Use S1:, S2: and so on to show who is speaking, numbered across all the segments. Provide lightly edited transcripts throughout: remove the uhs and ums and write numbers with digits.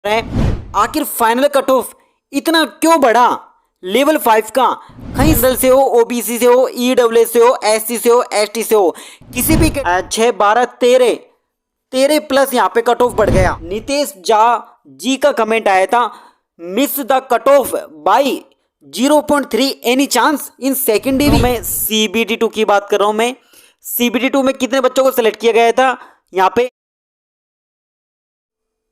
S1: है। आखिर final cut off इतना क्यों बढ़ा लेवल 5 का? कहीं जनरल से हो, ओबीसी से हो, ईडब्ल्यू से हो, एससी से हो, एसटी से हो, किसी भी 6 12 13 13 प्लस यहाँ पे कट ऑफ बढ़ गया। नितेश झा जी का कमेंट आया था, miss the cut off by 0.3 any chance in second DV में। सीबीटी 2 की बात कर रहा हूं मैं। सीबीटी 2 में कितने बच्चों को सिलेक्ट किया गया था यहाँ पे?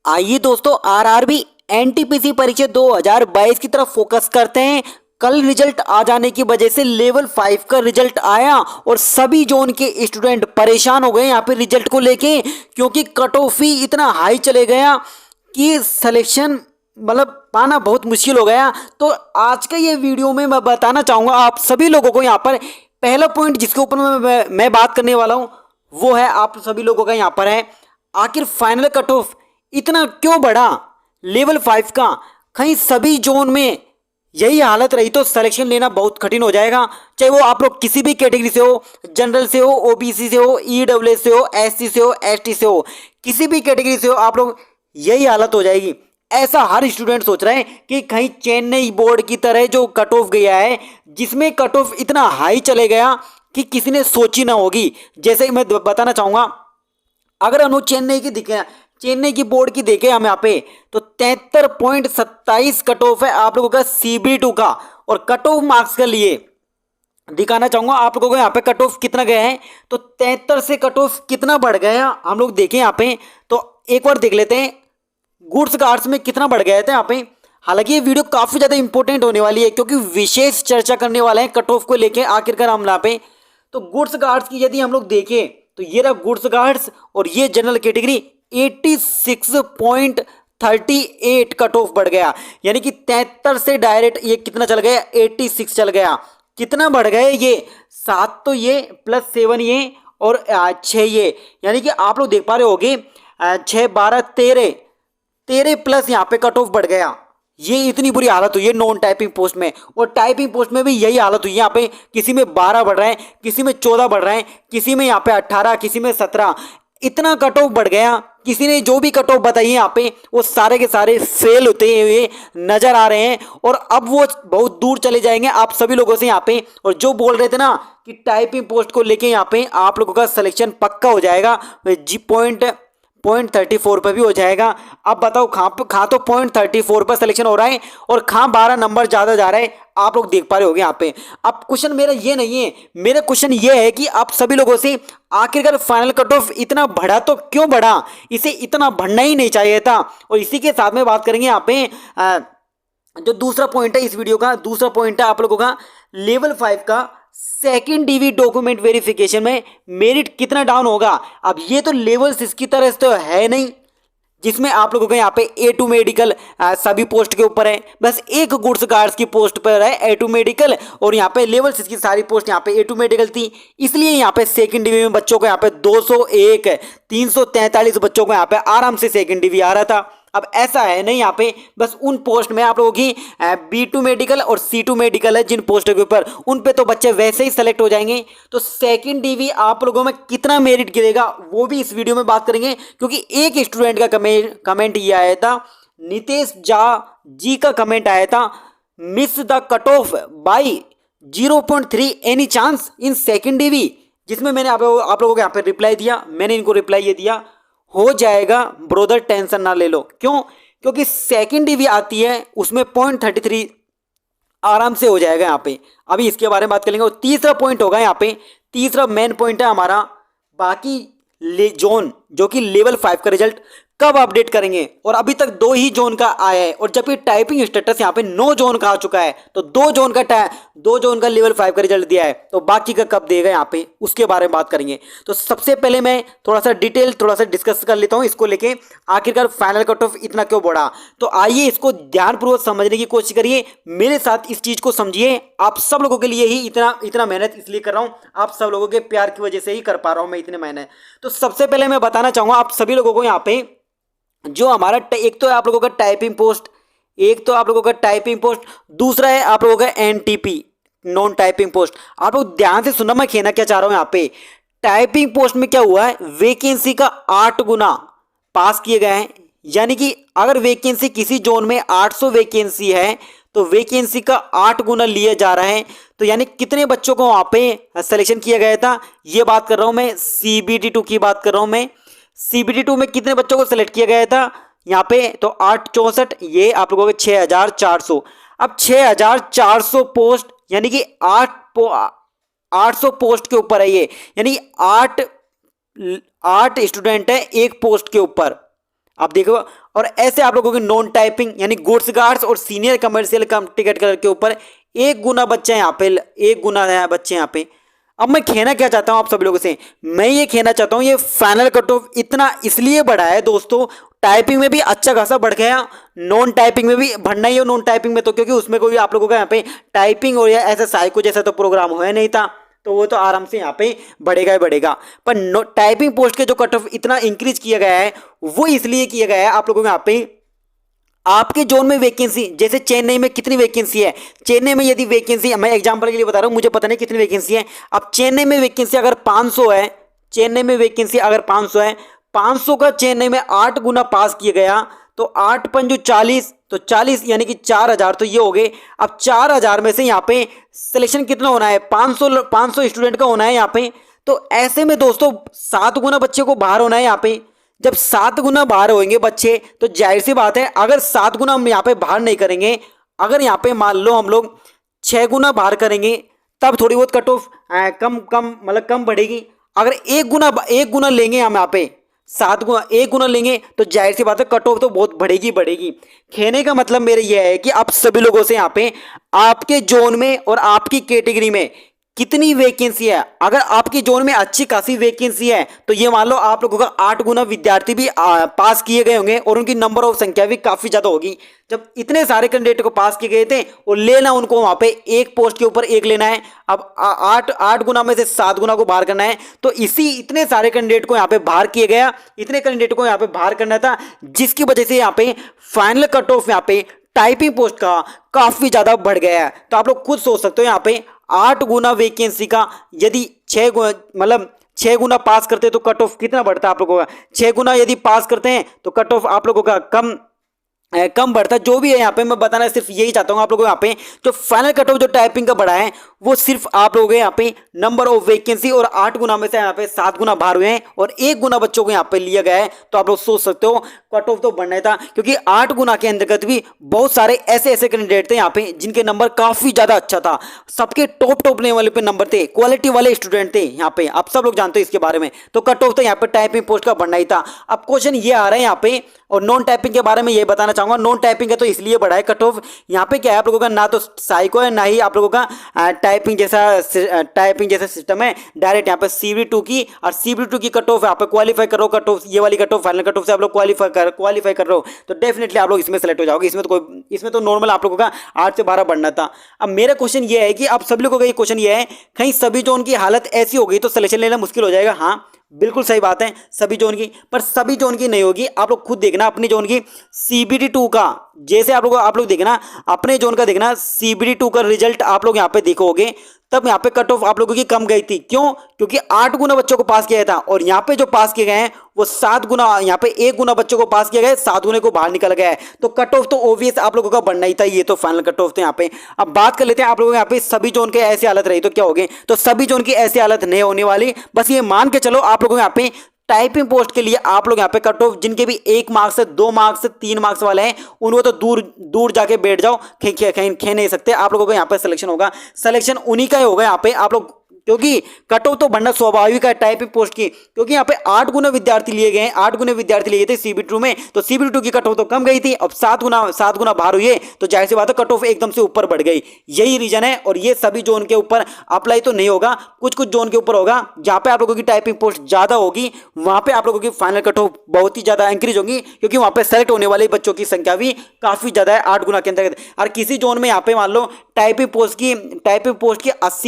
S1: आइए दोस्तों, आरआरबी एनटीपीसी परीक्षा 2022 की तरफ फोकस करते हैं। कल रिजल्ट आ जाने की वजह से लेवल 5 का रिजल्ट आया और सभी जोन के स्टूडेंट परेशान हो गए यहाँ पे रिजल्ट को लेके, क्योंकि कट ऑफ ही इतना हाई चले गया कि सिलेक्शन मतलब पाना बहुत मुश्किल हो गया। तो आज का ये वीडियो में मैं बताना चाहूँगा आप सभी लोगों को। यहाँ पर पहला पॉइंट जिसके ऊपर मैं बात करने वाला हूँ वो है आप सभी लोगों का यहाँ पर है, आखिर फाइनल कट ऑफ इतना क्यों बढ़ा लेवल 5 का? कहीं सभी जोन में यही हालत रही तो सिलेक्शन लेना बहुत कठिन हो जाएगा। चाहे वो आप लोग किसी भी कैटेगरी से हो, जनरल से हो, ओबीसी से हो, ईडब्ल्यू से हो, एससी से हो, एसटी से हो, किसी भी कैटेगरी से हो, आप लोग यही हालत हो जाएगी। ऐसा हर स्टूडेंट सोच रहे हैं कि कहीं चेन्नई बोर्ड की तरह जो कट ऑफ गया है, जिसमें कट ऑफ इतना हाई चले गया कि किसी ने सोची ना होगी। जैसे मैं बताना चाहूंगा, अगर अनु चेन्नई की दिखे, चेन्नई की बोर्ड की देखे हम यहाँ पे तो 73.27 कट ऑफ है आप लोगों का सीबी 2 का। और कट ऑफ मार्क्स के लिए दिखाना चाहूंगा आप लोगों को यहाँ पे कट ऑफ कितना गया है, तो 73 से कट ऑफ कितना बढ़ गया हम लोग देखें यहाँ पे। तो एक बार देख लेते हैं गुड्स गार्ड्स में कितना बढ़ गया था यहाँ पे। हालांकि ये वीडियो काफी ज्यादा इंपॉर्टेंट होने वाली है क्योंकि विशेष चर्चा करने वाले हैं कट ऑफ को लेके आखिरकार हम यहाँ पे। तो गुड्स गार्ड्स की यदि हम लोग देखें तो ये रहा गुड्स गार्ड्स और ये जनरल कैटेगरी 86.38 कट ऑफ बढ़ गया, यानी कि 73 से डायरेक्ट ये कितना चल गया, 86 चल गया। कितना बढ़ गए ये? 7 तो ये प्लस 7 ये और 6 ये, यानी कि आप लोग देख पा रहे होगे 6 12 13 प्लस यहाँ पे कट ऑफ बढ़ गया। ये इतनी बुरी हालत हुई है नॉन टाइपिंग पोस्ट में। और टाइपिंग पोस्ट में भी यही हालत हुई है यहाँ पे, किसी में 12 बढ़ रहा है, किसी में 14 बढ़ रहा है, किसी में यहाँ पे 18, किसी में 17। इतना कट ऑफ बढ़ गया, किसी ने जो भी कट ऑफ बताई है यहाँ पे वो सारे के सारे फेल होते हुए नजर आ रहे हैं। और अब वो बहुत दूर चले जाएंगे आप सभी लोगों से यहाँ पे। और जो बोल रहे थे ना कि टाइपिंग पोस्ट को लेके यहाँ पे आप लोगों का सिलेक्शन पक्का हो जाएगा, जी पॉइंट 34 पर भी हो जाएगा। अब बताओ कहाँ तो पॉइंट 34 पर सिलेक्शन हो रहा है और कहाँ 12 नंबर ज़्यादा जा रहा है, आप लोग देख पा रहे होगे यहाँ पे। अब क्वेश्चन मेरा ये नहीं है, मेरा क्वेश्चन ये है कि आप सभी लोगों से आखिरकार फाइनल कट ऑफ इतना बढ़ा तो क्यों बढ़ा? इसे इतना बढ़ना ही नहीं चाहिए था। और इसी के साथ में बात करेंगे यहाँ पे जो दूसरा पॉइंट है इस वीडियो का, दूसरा पॉइंट है आप लोगों का लेवल 5 का सेकेंड डीवी डॉक्यूमेंट वेरिफिकेशन में मेरिट कितना डाउन होगा। अब ये तो लेवल्स इसकी तरह से तो है नहीं जिसमें आप लोगों को यहाँ पे A2 मेडिकल सभी पोस्ट के ऊपर है, बस एक गुड्स गार्ड्स की पोस्ट पर है A2 मेडिकल और यहाँ पे लेवल्स इसकी सारी पोस्ट यहाँ पे A2 मेडिकल थी। इसलिए यहाँ पे सेकंड डिवी में बच्चों को यहाँ पे 201 343 बच्चों को यहाँ पे आराम से सेकंड डिवी आ रहा था। अब ऐसा है नहीं, यहाँ पे बस उन पोस्ट में आप लोगों की B2 मेडिकल और C2 मेडिकल है जिन पोस्टों के ऊपर, उन पे तो बच्चे वैसे ही सेलेक्ट हो जाएंगे। तो सेकंड डीवी आप लोगों में कितना मेरिट गिरेगा वो भी इस वीडियो में बात करेंगे, क्योंकि एक स्टूडेंट का कमेंट ये आया था, नितेश झा जी का कमेंट आया था, miss the cut off by 0.3 any chance in second DV, जिसमें मैंने आप लोगों को यहाँ पे रिप्लाई दिया। मैंने इनको रिप्लाई ये दिया, हो जाएगा ब्रोदर, टेंशन ना ले लो। क्यों? क्योंकि सेकंड डिवी आती है उसमें 0.33 आराम से हो जाएगा यहाँ पे। अभी इसके बारे में बात करेंगे। और तीसरा पॉइंट होगा यहाँ पे, तीसरा मेन पॉइंट है हमारा, बाकी जोन जो कि लेवल 5 का रिजल्ट कब अपडेट करेंगे। और अभी तक 2 ही जोन का आया है, और जबकि टाइपिंग स्टेटस यहाँ पे 9 जोन का आ चुका है। तो 2 जोन का लेवल 5 का रिजल्ट दिया है, तो बाकी का कब देगा यहाँ पे उसके बारे में बात करेंगे। तो सबसे पहले मैं थोड़ा सा डिस्कस कर लेता हूँ इसको लेके, आखिरकार फाइनल कट ऑफ इतना क्यों बढ़ा। तो आइए इसको ध्यानपूर्वक समझने की कोशिश करिए, मेरे साथ इस चीज को समझिए। आप सब लोगों के लिए ही इतना मेहनत इसलिए कर रहा हूँ, आप सब लोगों के प्यार की वजह से ही कर पा रहा हूँ मैं इतने मेहनत। तो सबसे पहले मैं बताना चाहूंगा आप सभी लोगों को यहाँ पे, जो हमारा एक तो है आप लोगों का टाइपिंग पोस्ट, दूसरा है आप लोगों का एनटीपी नॉन टाइपिंग पोस्ट। आप लोग ध्यान से सुनना, मैं कहना क्या चाह रहा हूं यहाँ पे। टाइपिंग पोस्ट में क्या हुआ है, वैकेंसी का 8 गुना पास किए गए हैं, यानी कि अगर वैकेंसी किसी जोन में 800 वैकेंसी है तो वैकेंसी का 8 गुना लिया जा रहा है। तो यानी कितने बच्चों को वहाँ पे सिलेक्शन किया गया था, ये बात कर रहा हूँ मैं, CBT2 की बात कर रहा हूँ मैं। CBT2 में कितने बच्चों को सिलेक्ट किया गया था यहाँ पे, तो 864, ये आप लोगों के 6400। अब 6400 पोस्ट यानी कि 800 पोस्ट के ऊपर है ये, यानी 8 स्टूडेंट है एक पोस्ट के ऊपर, आप देखो। और ऐसे आप लोगों की नॉन टाइपिंग यानी गुड्स गार्ड्स और सीनियर कमर्शियल टिकट कलर के ऊपर 1 गुना बच्चे यहाँ पे, 1 गुना है बच्चे यहाँ पे। अब मैं कहना क्या चाहता हूँ आप सभी लोगों से, मैं ये कहना चाहता हूँ ये फाइनल कट ऑफ इतना इसलिए बढ़ा है दोस्तों, टाइपिंग में भी अच्छा खासा बढ़ गया, नॉन टाइपिंग में भी बढ़ना ही है, नॉन टाइपिंग में तो क्योंकि उसमें कोई आप लोगों का यहाँ पे टाइपिंग और या ऐसा साइको जैसा तो प्रोग्राम होया नहीं था, तो वो तो आराम से यहाँ पे बढ़ेगा ही बढ़ेगा। पर टाइपिंग पोस्ट के जो कट ऑफ इतना इंक्रीज किया गया है वो इसलिए किया गया है आप लोगों को यहाँ पे, आपके जोन में वैकेंसी, जैसे चेन्नई में कितनी वैकेंसी है, चेन्नई में यदि वैकेंसी, मैं एग्जांपल के लिए बता रहा हूँ, मुझे पता नहीं कितनी वैकेंसी है। अब चेन्नई में वैकेंसी अगर 500 है, चेन्नई में वैकेंसी अगर 500 है, 500 का चेन्नई में 8 गुना पास किया गया तो 8 पंजो 40, तो 40 यानी कि 4000, तो ये हो गए। अब 4000 में से यहाँ पे सिलेक्शन कितना होना है, 500 स्टूडेंट का होना है यहाँ पे। तो ऐसे में दोस्तों 7 गुना बच्चे को बाहर होना है यहाँ पे। जब 7 गुना बाहर होंगे बच्चे तो जाहिर सी बात है, अगर 7 गुना हम यहाँ पे बाहर नहीं करेंगे, अगर यहाँ पे मान लो हम लोग 6 गुना बाहर करेंगे तब थोड़ी बहुत कट ऑफ कम कम मतलब कम बढ़ेगी। अगर 1 गुना लेंगे हम यहाँ पे, 7 गुना 1 गुना लेंगे तो जाहिर सी बात है कट ऑफ तो बहुत बढ़ेगी बढ़ेगी। कहने का मतलब मेरा यह है कि आप सभी लोगों से यहाँ पे आपके जोन में और आपकी कैटेगरी में कितनी वैकेंसी है, अगर आपकी जोन में अच्छी खासी वैकेंसी है तो ये मान लो आप लोगों का 8 गुना विद्यार्थी भी पास किए गए होंगे और उनकी नंबर ऑफ संख्या भी काफी ज्यादा होगी। जब इतने सारे कैंडिडेट को पास किए गए थे और लेना उनको वहां पे एक पोस्ट के ऊपर एक लेना है, अब 8 गुना में से 7 गुना को बाहर करना है, तो इसी इतने सारे कैंडिडेट को यहाँ पे बाहर किया गया, इतने कैंडिडेट को यहाँ पे बाहर करना था, जिसकी वजह से यहाँ पे फाइनल कट ऑफ यहाँ पे टाइपिंग पोस्ट का काफी ज्यादा बढ़ गया है। तो आप लोग खुद सोच सकते हो यहाँ पे 8 गुना वैकेंसी का यदि 6 मतलब 6 गुना पास करते तो कट ऑफ कितना बढ़ता है आप लोगों का, 6 गुना यदि पास करते हैं तो कट ऑफ आप लोगों का कम बढ़ता है। जो भी है यहाँ पे मैं बताना सिर्फ यही चाहता हूँ आप लोगों को, यहाँ पे जो फाइनल कट ऑफ जो टाइपिंग का बढ़ा है वो सिर्फ आप लोगों के यहाँ पे नंबर ऑफ वैकेंसी और 8 गुना में से यहाँ पे 7 गुना बाहर हुए हैं और 1 गुना बच्चों को यहाँ पे लिया गया है। तो आप लोग सोच सकते हो कट ऑफ तो बढ़ना था, क्योंकि 8 गुना के अंतर्गत भी बहुत सारे ऐसे कैंडिडेट थे यहाँ पे जिनके नंबर काफी ज्यादा अच्छा था, सबके टॉप लेवल पे नंबर थे, क्वालिटी वाले स्टूडेंट थे यहाँ पे, आप सब लोग जानते हो इसके बारे में। तो कट ऑफ तो यहाँ पे टाइपिंग पोस्ट का बढ़ना ही था। अब क्वेश्चन ये आ रहा है यहाँ पे, और नॉन टाइपिंग के बारे में ये बताना चाहूंगा, नॉन टाइपिंग का तो इसलिए बढ़ा है कट ऑफ, यहाँ पे क्या है आप लोगों का ना तो साइको है ना ही आप लोगों का टाइपिंग जैसा सिस्टम है, डायरेक्ट यहाँ पे CBT2 की, और CBT2 की कट ऑफ यहाँ पे क्वालिफाई करो, कट ऑफ ये वाली cut off final cut off से आप लोग क्वालिफाई कर रहे हो तो डेफिनेटली आप लोग इसमें सेलेक्ट हो जाओगे। इसमें तो नॉर्मल आप लोगों का 8 से 12 बढ़ना था। अब मेरा क्वेश्चन ये है कि आप सभी लोगों का ये क्वेश्चन ये है, कहीं सभी जोन की हालत ऐसी होगी तो सिलेक्शन लेना मुश्किल हो जाएगा। हाँ बिल्कुल सही बात है, सभी जोन की, पर सभी जोन की नहीं होगी। आप लोग खुद देखना अपनी जोन की CBT2 का, जैसे आप लोग देखना अपने जोन का, देखना CBT2 का रिजल्ट आप लोग यहाँ पे देखोगे तब यहाँ पे कट ऑफ आप लोगों की कम गई थी। क्यों? क्योंकि 8 गुना बच्चों को पास किया था और यहाँ पे जो पास किए गए हैं वो 7 गुना, यहाँ पे 1 गुना बच्चों को पास किया गया है, 7 गुने को बाहर निकल गया है। तो कट ऑफ तो ऑब्वियस आप लोगों का बढ़ना ही था, ये तो फाइनल कट ऑफ थे यहाँ पे। अब बात कर लेते हैं आप लोगों के यहाँ पे सभी जोन के ऐसी हालत रही तो क्या होगी, तो सभी जोन की ऐसी हालत नहीं होने वाली। बस ये मान के चलो आप लोगों को यहाँ पे टाइपिंग पोस्ट के लिए आप लोग यहाँ पे कट ऑफ जिनके भी 1 मार्क्स से 2 मार्क्स से 3 मार्क्स वाले हैं उनको तो दूर जाके बैठ जाओ, खे नहीं सकते। आप लोगों को यहाँ पे सिलेक्शन होगा, सिलेक्शन उन्हीं का ही होगा यहाँ पे आप लोग, क्योंकि कट ऑफ तो बढ़ना स्वाभाविक है टाइपिंग पोस्ट की, क्योंकि यहाँ पे 8 गुना विद्यार्थी लिए गए, 8 गुना विद्यार्थी लिए थे CBT2 में, तो CBT2 की कट ऑफ तो कम गई थी, अब 7 गुना बाहर हुई है तो जाहिर सी बात है कट ऑफ एकदम से ऊपर बढ़ गई। यही रीजन है, और ये सभी जोन के ऊपर अप्लाई तो नहीं होगा, कुछ जोन के ऊपर होगा। जहाँ पे आप लोगों की टाइपिंग पोस्ट ज्यादा होगी वहां पे आप लोगों की फाइनल कट ऑफ बहुत ही ज्यादा इंक्रीज होगी, क्योंकि वहां पे सेलेक्ट होने वाले बच्चों की संख्या भी काफी ज्यादा है 8 गुना के अंतर्गत। और किसी जोन में यहाँ पे मान लो टाइपिंग पोस्ट की 80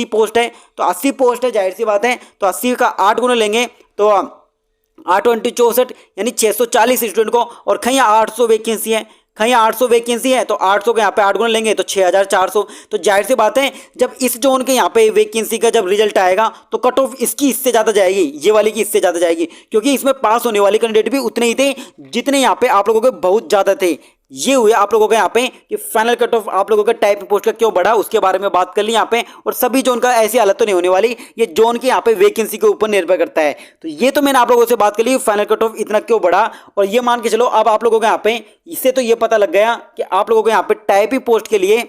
S1: पोस्ट है, तो 80 पोस्ट है, जाहिर सी बात है, तो 80 का 8 गुना लेंगे तो 8 × 64 यानी 640 स्टूडेंट को, और कहीं 800 वैकेंसी है, कहीं 800 वैकेंसी है तो 800 के यहाँ पे 8 गुना लेंगे तो 6400। तो जाहिर सी बात है जब इस जोन के यहाँ पे वैकेंसी का जब रिजल्ट आएगा तो कट ऑफ इसकी इससे ज़्यादा जाएगी, ये वाली की इससे ज़्यादा जाएगी, क्योंकि इसमें पास होने वाले कैंडिडेट भी उतने ही थे जितने यहाँ पे आप लोगों के बहुत ज़्यादा थे। ये हुए आप लोगों का यहाँ पे कि फाइनल कट ऑफ आप लोगों का टाइपिंग पोस्ट का क्यों बढ़ा, उसके बारे में बात कर ली यहाँ पे। और सभी जोन का ऐसी हालत तो नहीं होने वाली, ये जोन के यहाँ पे वैकेंसी के ऊपर निर्भर करता है। तो ये तो मैंने आप लोगों से बात कर ली फाइनल कट ऑफ इतना क्यों बढ़ा। और ये मान के चलो अब आप लोगों के यहाँ पे इससे तो ये पता लग गया कि आप लोगों को यहाँ पे टाइपिंग पोस्ट के लिए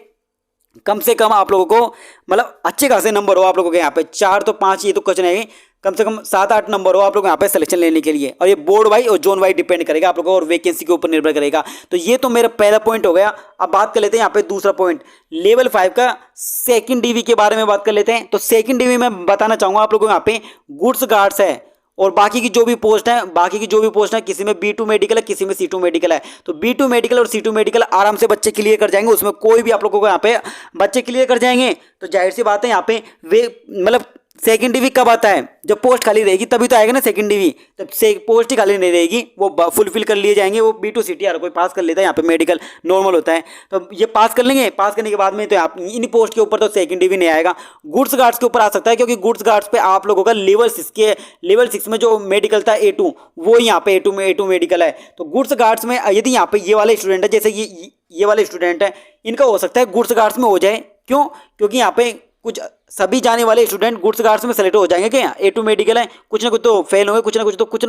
S1: कम से कम आप लोगों को मतलब अच्छे खासे नंबर हो आप लोगों के यहाँ पे 4 तो 5 ये तो कुछ नहीं, कम से कम 7-8 नंबर हो आप लोग यहाँ पे सिलेक्शन लेने के लिए। और ये बोर्ड वाइज और जोन वाइज डिपेंड करेगा आप लोगों को और वैकेंसी के ऊपर निर्भर करेगा। तो ये तो मेरा पहला पॉइंट हो गया। अब बात कर लेते हैं यहाँ पे दूसरा पॉइंट, लेवल 5 का सेकंड डीवी के बारे में बात कर लेते हैं। तो सेकंड डीवी में बताना चाहूंगा आप लोगों को यहाँ पे गुड्स गार्ड्स है और बाकी की जो भी पोस्ट है किसी में B2 मेडिकल है, किसी में C2 मेडिकल है। तो B2 मेडिकल और C2 मेडिकल आराम से बच्चे क्लियर कर जाएंगे, उसमें कोई भी आप लोगों को यहाँ पे बच्चे क्लियर कर जाएंगे। तो जाहिर सी बात है यहाँ पे वे मतलब सेकंड डीवी कब आता है, जब पोस्ट खाली रहेगी तभी तो आएगा ना सेकंड डीवी। जब से पोस्ट ही खाली नहीं रहेगी वो फुलफिल कर लिए जाएंगे, वो B2 CT हर कोई पास कर लेता है, यहाँ पे मेडिकल नॉर्मल होता है। तो ये पास कर लेंगे, पास करने के बाद में तो आप इन पोस्ट के ऊपर तो सेकंड डीवी नहीं आएगा, गुड्स गार्ड्स के ऊपर आ सकता है, क्योंकि गुड्स गार्ड्स पे आप लोगों का लेवल 6 में जो मेडिकल था A2 वो यहाँ पे A2 मेडिकल है। तो गुड्स गार्ड्स में यदि यहाँ पे ये वाले स्टूडेंट है, जैसे ये वाले स्टूडेंट है, इनका हो सकता है गुड्स गार्ड्स में हो जाए। क्यों? क्योंकि यहाँ पे कुछ सभी जाने वाले स्टूडेंट गुड्स गार्ड्स में सेलेक्ट हो जाएंगे। क्या A2 मेडिकल है, कुछ ना कुछ तो फेल होंगे, कुछ ना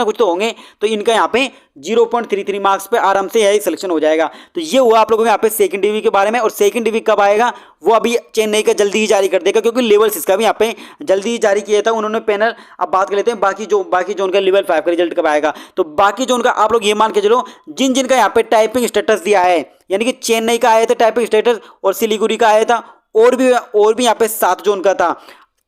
S1: कुछ तो होंगे। तो इनका यहाँ पे 0.33 मार्क्स पे आराम से यही सिलेक्शन हो जाएगा। तो ये हुआ आप लोगों के यहाँ पे सेकंड डीवी के बारे में। और सेकंड डीवी कब आएगा वो अभी चेन्नई का जल्दी ही जारी कर देगा, क्योंकि लेवल 6 का भी यहाँ पे जल्दी ही जारी किया था उन्होंने पैनल। अब बात कर लेते हैं बाकी जोन का लेवल 5 का रिजल्ट कब आएगा। तो बाकी जोन का आप लोग ये मान के चलो जिन का यहाँ पे टाइपिंग स्टेटस दिया है, यानी कि चेन्नई का आया था टाइपिंग स्टेटस और सिलीगुड़ी का आया था, और भी यहाँ पे 7 जोन का था।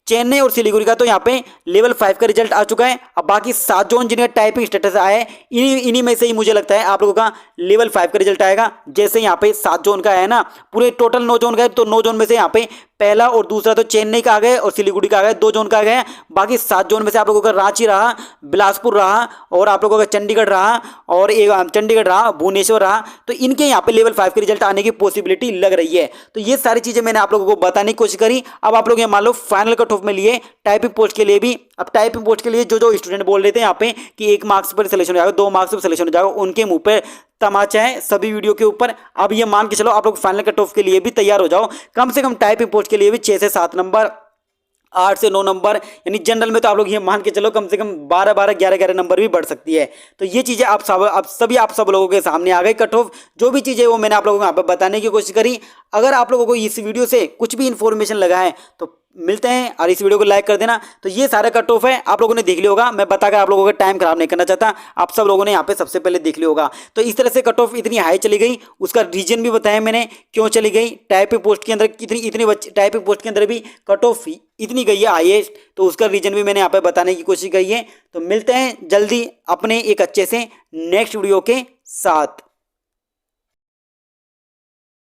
S1: चेन्नई और सिलीगुड़ी का तो यहाँ पे लेवल 5 का रिजल्ट आ चुका है। अब बाकी 7 जोन जिनका टाइपिंग स्टेटस आया है इन्हीं में से ही मुझे लगता है आप लोगों का लेवल 5 का रिजल्ट आएगा। जैसे यहाँ पे 7 जोन का है ना, पूरे टोटल 9 जोन का है, तो 9 जोन में से यहाँ पे पहला और दूसरा तो चेन्नई का आ गए और सिलीगुड़ी का आ गए, 2 जोन का आ गए। बाकी 7 जोन में से आप लोगों का रांची रहा, बिलासपुर रहा, और आप लोगों का चंडीगढ़ रहा, और एक चंडीगढ़ रहा, भुवनेश्वर रहा। तो इनके यहाँ पे लेवल 5 के रिजल्ट आने की पॉसिबिलिटी लग रही है। तो ये सारी चीजें मैंने आप लोगों को बताने की कोशिश करी। अब आप लोग ये मान लो फाइनल कट ऑफ में लिए टाइपिंग पोस्ट के लिए भी, अब टाइपिंग पोस्ट के लिए जो स्टूडेंट बोल रहे थे यहाँ पे कि 1 मार्क्स पर सिलेक्शन हो जाएगा, 2 मार्क्स पर सिलेक्शन हो जाएगा, उनके मुंह पे तमाचा है सभी वीडियो के ऊपर। अब ये मान के चलो आप लोग फाइनल कट ऑफ के लिए भी तैयार हो जाओ। कम से कम टाइपिंग पोस्ट के लिए भी 6 से 7 नंबर, 8 से 9 नंबर, यानी जनरल में तो आप लोग ये मान के चलो कम से कम 12-12, 11-11 नंबर भी बढ़ सकती है। तो ये चीज़ें आप सब लोगों के सामने आ गए कट ऑफ। जो भी चीज़ें वो मैंने आप लोगों को यहाँ पर बताने की कोशिश करी। अगर आप लोगों को इस वीडियो से कुछ भी इन्फॉर्मेशन लगा है तो मिलते हैं, और इस वीडियो को लाइक कर देना। तो ये सारा कट ऑफ है, आप लोगों ने देख लिया होगा। मैं बताकर आप लोगों का टाइम खराब नहीं करना चाहता, आप सब लोगों ने यहाँ पे सबसे पहले देख लिया होगा। तो इस तरह से कट ऑफ इतनी हाई चली गई, उसका रीजन भी बताया मैंने क्यों चली गई। टाइपिंग पोस्ट के अंदर टाइपिंग पोस्ट के अंदर भी कट ऑफ इतनी गई है हाईएस्ट, तो उसका रीजन भी मैंने यहाँ पे बताने की कोशिश की है। तो मिलते हैं जल्दी अपने एक अच्छे से नेक्स्ट वीडियो के साथ।